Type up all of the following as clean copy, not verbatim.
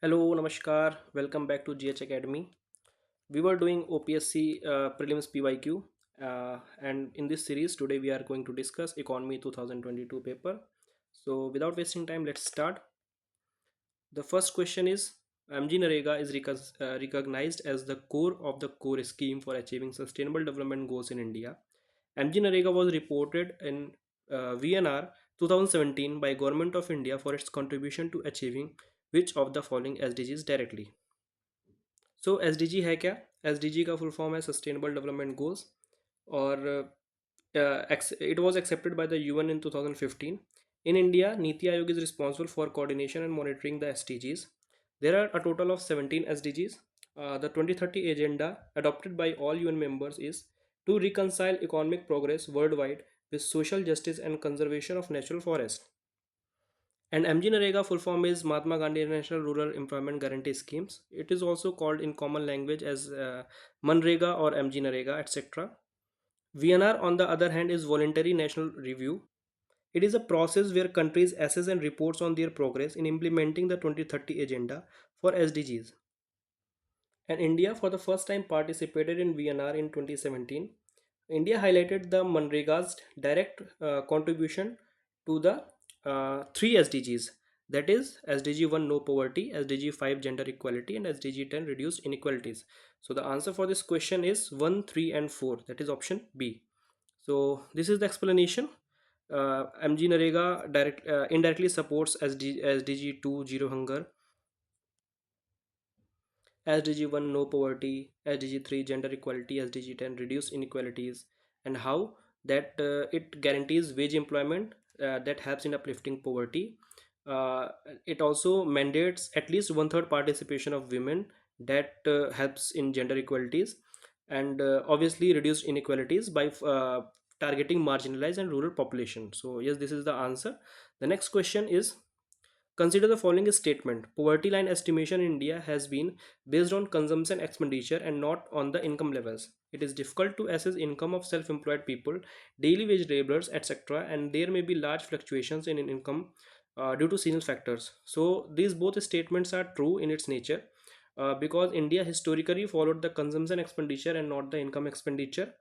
Hello, Namaskar. Welcome back to GH Academy. We were doing OPSC Prelims PYQ, and in this series today we are going to discuss Economy 2022 paper. So, without wasting time, let's start. The first question is MG Narega is recognized as the core of the core scheme for achieving sustainable development goals in India. MG Narega was reported in VNR 2017 by Government of India for its contribution to achieving which of the following SDGs directly. So SDG है क्या? SDG का full form है Sustainable Development Goals और it was accepted by the UN in 2015. In India, Niti Aayog is responsible for coordination and monitoring the SDGs. There are a total of 17 SDGs. The 2030 agenda adopted by all UN members is to reconcile economic progress worldwide with social justice and conservation of natural forests. And MG Narega full form is Mahatma Gandhi National Rural Employment Guarantee Schemes. It is also called in common language as Manrega or MG Narega, etc. VNR, on the other hand, is Voluntary National Review. It is a process where countries assess and reports on their progress in implementing the 2030 Agenda for SDGs. And India, for the first time, participated in VNR in 2017. India highlighted the Manrega's direct contribution to the three SDGs, that is SDG 1 no poverty, SDG 5 gender equality, and SDG 10 reduced inequalities. So the answer for this question is 1, 3, and 4, that is option B. So this is the explanation. MG Narega indirectly supports SDG 2 zero hunger, SDG 1 no poverty, SDG 3 gender equality, SDG 10 reduce inequalities, and how that it guarantees wage employment that helps in uplifting poverty. Uh, it also mandates at least one third participation of women that helps in gender equalities, and obviously reduce inequalities by targeting marginalized and rural population. So yes, this is the answer. The next question is, consider the following statement. Poverty line estimation in India has been based on consumption expenditure and not on the income levels. It is difficult to assess income of self-employed people, daily wage laborers, etc., and there may be large fluctuations in income due to seasonal factors. So these both statements are true in its nature, because India historically followed the consumption expenditure and not the income expenditure,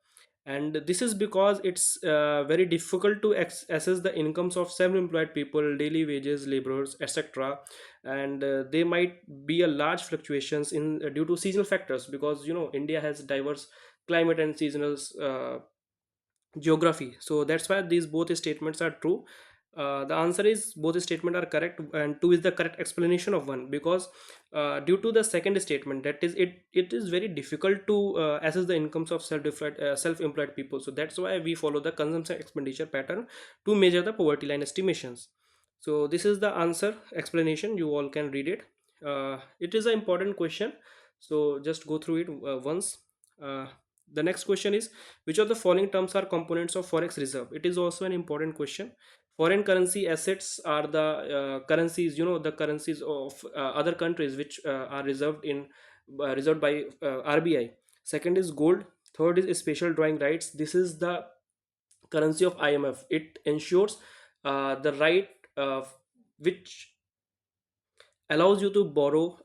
and this is because it's very difficult to assess the incomes of self-employed people, daily wages laborers, etc., and they might be a large fluctuations in due to seasonal factors, because India has diverse climate and seasonal geography. So that's why these both statements are true. The answer is both statements are correct, and two is the correct explanation of one, because due to the second statement, that is it is very difficult to assess the incomes of self-employed people. So that's why we follow the consumption expenditure pattern to measure the poverty line estimations. So this is the answer explanation, you all can read it. It is an important question, so just go through it once. uh, the next question is, which of the following terms are components of forex reserve? It is also an important question. Foreign currency assets are the currencies, the currencies of other countries which are reserved by RBI. Second is gold. Third is special drawing rights. This is the currency of IMF. It ensures the right which allows you to borrow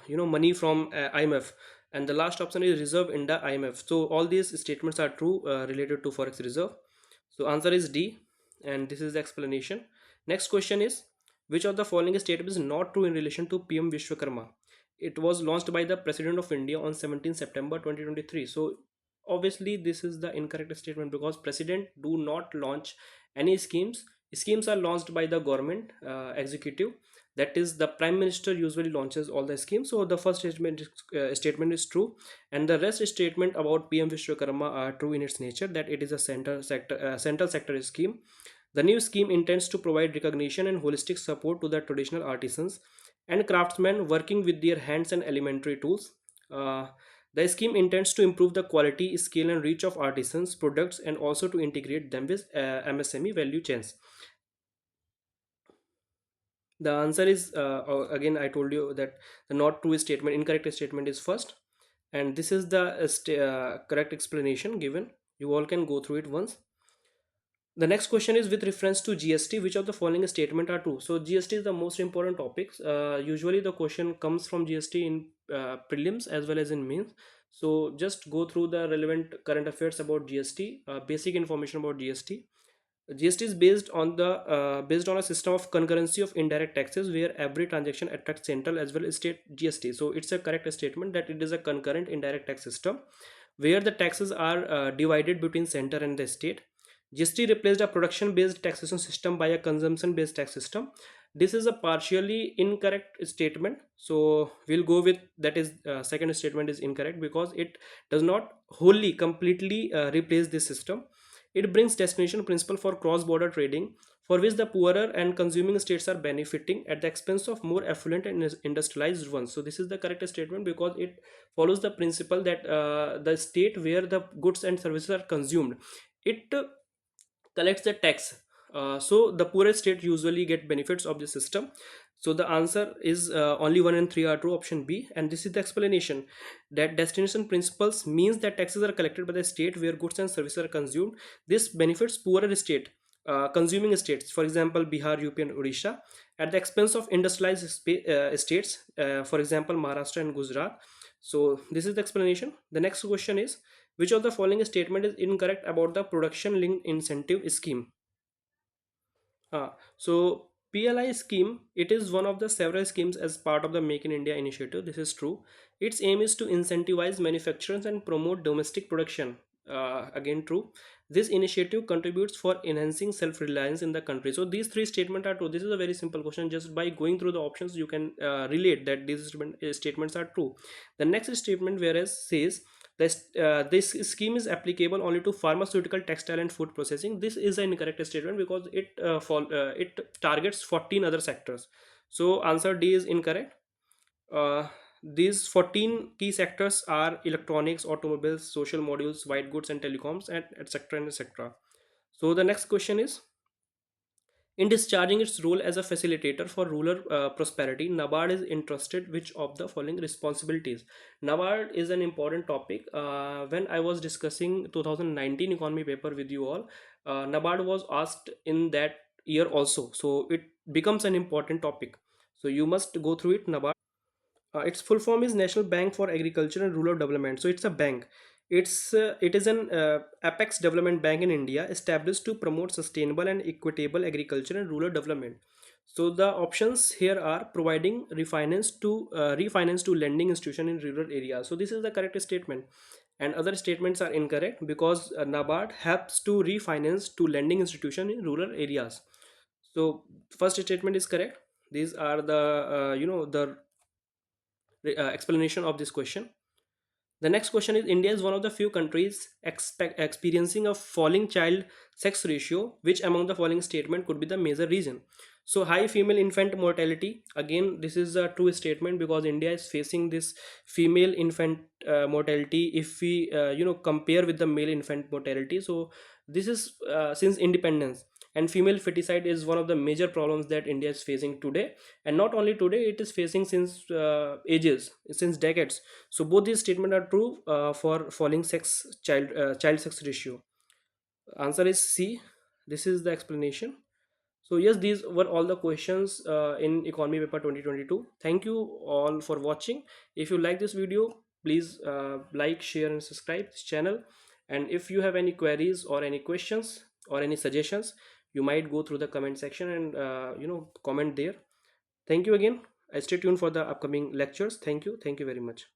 money from IMF. And the last option is reserve in the IMF. So all these statements are true related to forex reserve. So answer is D, and this is the explanation. Next question is, which of the following statement is not true in relation to PM Vishwakarma? It was launched by the President of India on 17 September 2023. So obviously this is the incorrect statement, because President do not launch any schemes. Schemes are launched by the government executive, that is the Prime Minister usually launches all the schemes. So the first statement is true, and the rest statement about PM Vishwakarma are true in its nature, that it is a central sector scheme. The new scheme intends to provide recognition and holistic support to the traditional artisans and craftsmen working with their hands and elementary tools. uh, the scheme intends to improve the quality, skill, and reach of artisans products, and also to integrate them with MSME value chains. The answer is again, I told you that the not true statement, incorrect statement is first, and this is the correct explanation given. You all can go through it once. The next question is with reference to GST, which of the following statement are true? So GST is the most important topic. Usually the question comes from GST in prelims as well as in mains. So just go through the relevant current affairs about GST, basic information about GST. GST is based on a system of concurrency of indirect taxes where every transaction attracts central as well as state GST. So it's a correct statement that it is a concurrent indirect tax system where the taxes are divided between center and the state. GST replaced a production based taxation system by a consumption based tax system. This is a partially incorrect statement. So we'll go with that is second statement is incorrect because it does not wholly completely replace this system. It brings destination principle for cross border trading, for which the poorer and consuming states are benefiting at the expense of more affluent and industrialized ones. So this is the correct statement because it follows the principle that the state where the goods and services are consumed, it collects the tax. So the poorest state usually get benefits of the system. So the answer is only 1 and 3 are true, option B, and this is the explanation that destination principles means that taxes are collected by the state where goods and services are consumed. This benefits poorer state, consuming states, for example Bihar, UP and Odisha, at the expense of industrialized states, for example Maharashtra and Gujarat. So this is the explanation. The next question is which of the following statement is incorrect about the production linked incentive scheme? So PLI scheme, it is one of the several schemes as part of the Make in India initiative. This is true. Its aim is to incentivize manufacturers and promote domestic production. Again true. This initiative contributes for enhancing self-reliance in the country. So these three statements are true. This is a very simple question. Just by going through the options, you can relate that these statements are true. The next statement, whereas says this scheme is applicable only to pharmaceutical, textile, and food processing. This is an incorrect statement because it targets 14 other sectors. So answer D is incorrect. Uh, these 14 key sectors are electronics, automobiles, social modules, white goods, and telecoms, and etc. and etc. So the next question is in discharging its role as a facilitator for rural prosperity, NABARD is entrusted which of the following responsibilities? NABARD is an important topic. When I was discussing 2019 economy paper with you all, NABARD was asked in that year also. So it becomes an important topic. So you must go through it. NABARD. Its full form is National Bank for Agriculture and Rural Development. So it's a bank. It is an apex development bank in India established to promote sustainable and equitable agriculture and rural development. So the options here are providing refinance to lending institution in rural areas. So this is the correct statement, and other statements are incorrect because NABARD helps to refinance to lending institution in rural areas. So first statement is correct. These are the the explanation of this question. The next question is India is one of the few countries experiencing a falling child sex ratio. Which among the following statement could be the major reason? So high female infant mortality. Again, this is a true statement because India is facing this female infant mortality if we compare with the male infant mortality. So this is since independence, and female feticide is one of the major problems that India is facing today, and not only today, it is facing since ages, since decades. So both these statements are true for falling child sex ratio. Answer is C. This is the explanation. So yes, these were all the questions in economy paper 2022. Thank you all for watching. If you like this video, please like, share and subscribe this channel. And if you have any queries or any questions or any suggestions, you might go through the comment section and comment there. Thank you again. I stay tuned for the upcoming lectures. Thank you very much.